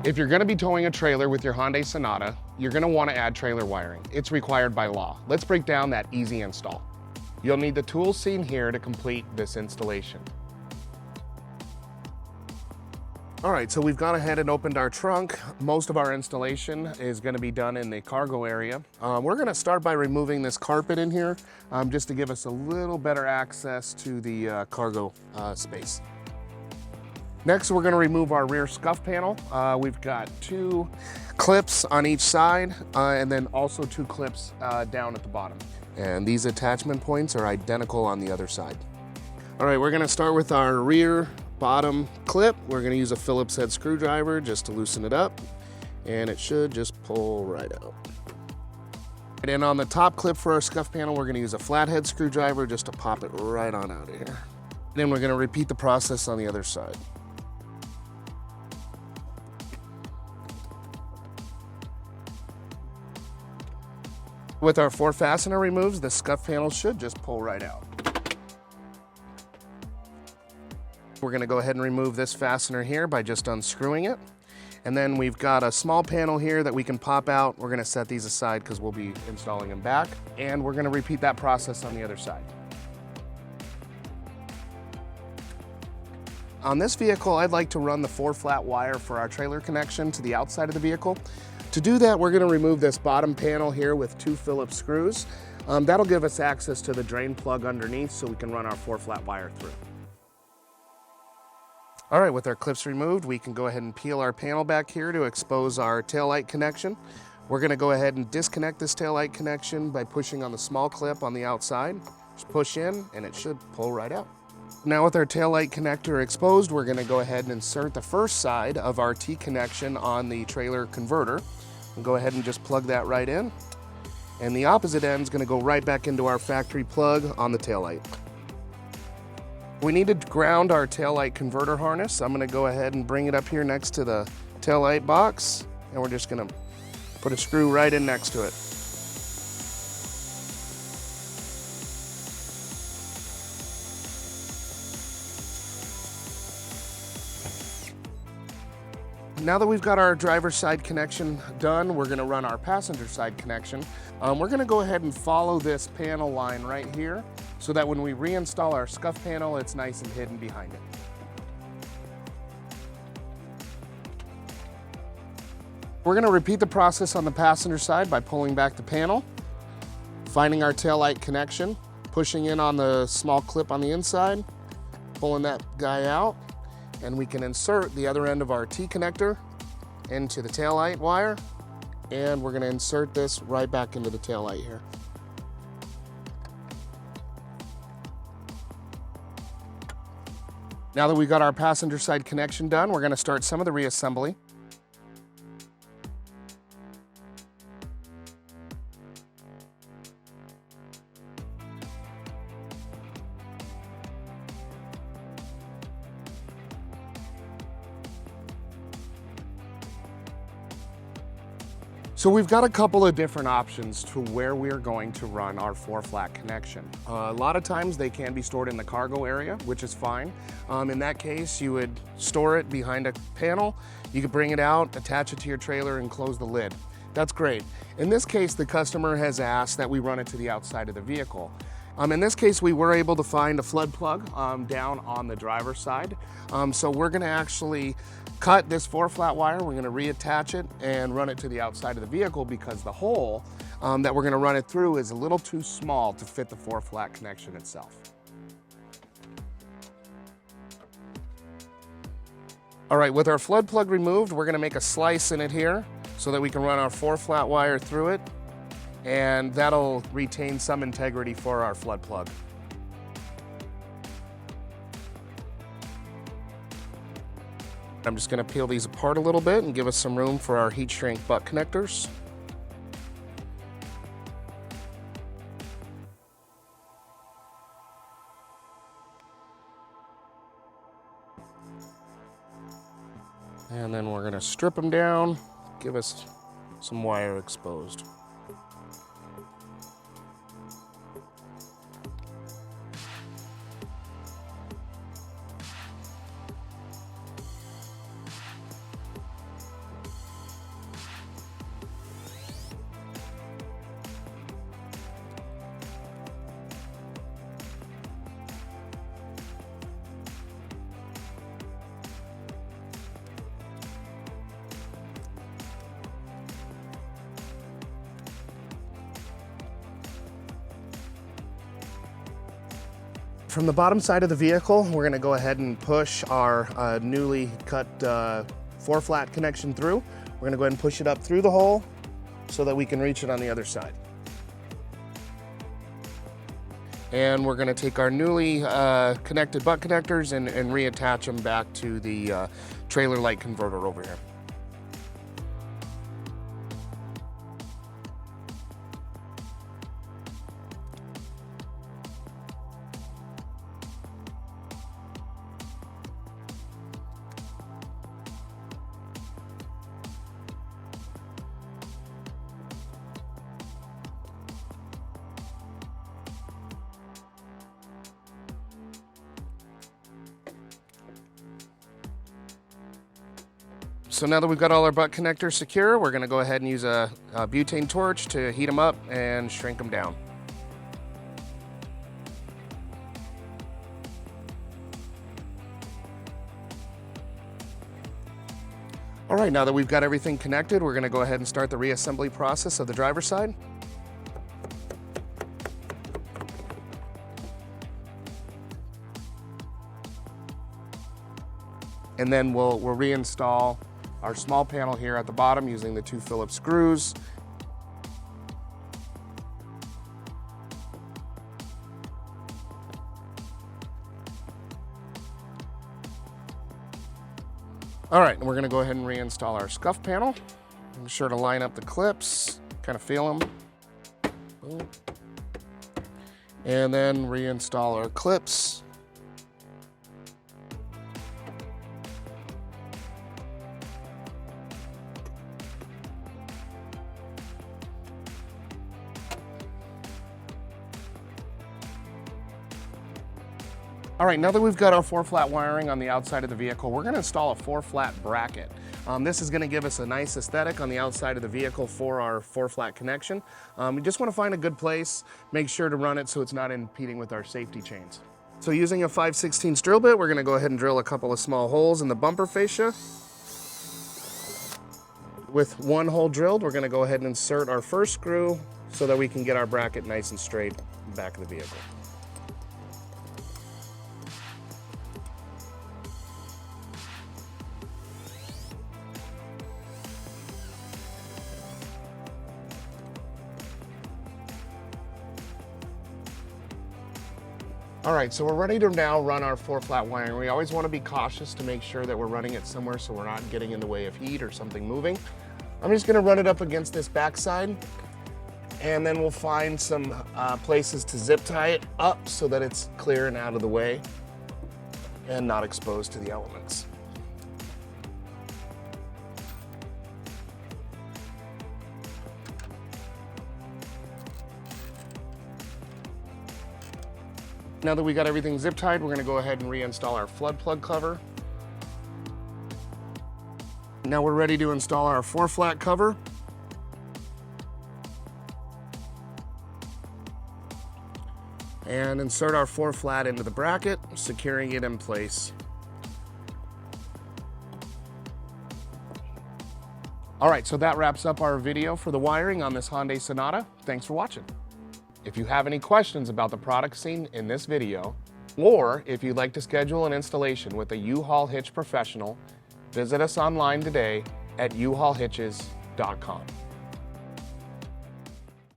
If you're gonna be towing a trailer with your Hyundai Sonata, you're gonna wanna add trailer wiring. It's required by law. Let's break down that easy install. You'll need the tools seen here to complete this installation. All right, so we've gone ahead and opened our trunk. Most of our installation is gonna be done in the cargo area. We're gonna start by removing this carpet in here, just to give us a little better access to the cargo space. Next, we're gonna remove our rear scuff panel. We've got 2 clips on each side, and then also 2 clips down at the bottom. And these attachment points are identical on the other side. All right, we're gonna start with our rear bottom clip. We're gonna use a Phillips head screwdriver just to loosen it up, and it should just pull right out. And on the top clip for our scuff panel, we're gonna use a flathead screwdriver just to pop it right on out of here. Then we're gonna repeat the process on the other side. With our 4 fastener removes, the scuff panel should just pull right out. We're gonna go ahead and remove this fastener here by just unscrewing it. And then we've got a small panel here that we can pop out. We're gonna set these aside because we'll be installing them back. And we're gonna repeat that process on the other side. On this vehicle, I'd like to run the 4 flat wire for our trailer connection to the outside of the vehicle. To do that, we're gonna remove this bottom panel here with 2 Phillips screws. That'll give us access to the drain plug underneath so we can run our 4 flat wire through. All right, with our clips removed, we can go ahead and peel our panel back here to expose our taillight connection. We're gonna go ahead and disconnect this taillight connection by pushing on the small clip on the outside. Just push in and it should pull right out. Now with our taillight connector exposed, we're gonna go ahead and insert the first side of our T connection on the trailer converter. We'll go ahead and just plug that right in. And the opposite end is gonna go right back into our factory plug on the taillight. We need to ground our taillight converter harness. I'm gonna go ahead and bring it up here next to the taillight box, and we're just gonna put a screw right in next to it. Now that we've got our driver's side connection done, we're gonna run our passenger side connection. We're gonna go ahead and follow this panel line right here so that when we reinstall our scuff panel, it's nice and hidden behind it. We're gonna repeat the process on the passenger side by pulling back the panel, finding our taillight connection, pushing in on the small clip on the inside, pulling that guy out, and we can insert the other end of our T connector into the taillight wire, and we're gonna insert this right back into the taillight here. Now that we've got our passenger side connection done, we're gonna start some of the reassembly. So we've got a couple of different options to where we're going to run our 4 flat connection. A lot of times they can be stored in the cargo area, which is fine. In that case, you would store it behind a panel. You could bring it out, attach it to your trailer, and close the lid. That's great. In this case, the customer has asked that we run it to the outside of the vehicle. In this case, we were able to find a flood plug down on the driver's side. So we're gonna actually cut this 4 flat wire, we're gonna reattach it and run it to the outside of the vehicle because the hole that we're gonna run it through is a little too small to fit the 4 flat connection itself. All right, with our flood plug removed, we're gonna make a slice in it here so that we can run our 4 flat wire through it, and that'll retain some integrity for our flood plug. I'm just gonna peel these apart a little bit and give us some room for our heat shrink butt connectors. And then we're gonna strip them down, give us some wire exposed. From the bottom side of the vehicle, we're gonna go ahead and push our newly cut 4-flat connection through. We're gonna go ahead and push it up through the hole so that we can reach it on the other side. And we're gonna take our newly connected butt connectors and reattach them back to the trailer light converter over here. So now that we've got all our butt connectors secure, we're gonna go ahead and use a butane torch to heat them up and shrink them down. All right, now that we've got everything connected, we're gonna go ahead and start the reassembly process of the driver's side. And then we'll reinstall our small panel here at the bottom using the 2 Phillips screws. All right, and we're gonna go ahead and reinstall our scuff panel. Make sure to line up the clips, kind of feel them. Boom. And then reinstall our clips. All right, now that we've got our 4-flat wiring on the outside of the vehicle, we're gonna install a 4-flat bracket. This is gonna give us a nice aesthetic on the outside of the vehicle for our 4-flat connection. We just wanna find a good place, make sure to run it so it's not impeding with our safety chains. So using a 5/16 drill bit, we're gonna go ahead and drill a couple of small holes in the bumper fascia. With one hole drilled, we're gonna go ahead and insert our first screw so that we can get our bracket nice and straight in the back of the vehicle. All right, so we're ready to now run our 4-flat wiring. We always want to be cautious to make sure that we're running it somewhere so we're not getting in the way of heat or something moving. I'm just gonna run it up against this backside, and then we'll find some places to zip tie it up so that it's clear and out of the way and not exposed to the elements. Now that we got everything zip tied, we're gonna go ahead and reinstall our flood plug cover. Now we're ready to install our 4-flat cover. And insert our 4-flat into the bracket, securing it in place. All right, so that wraps up our video for the wiring on this Hyundai Sonata. Thanks for watching. If you have any questions about the product seen in this video, or if you'd like to schedule an installation with a U-Haul Hitch Professional, visit us online today at uhaulhitches.com.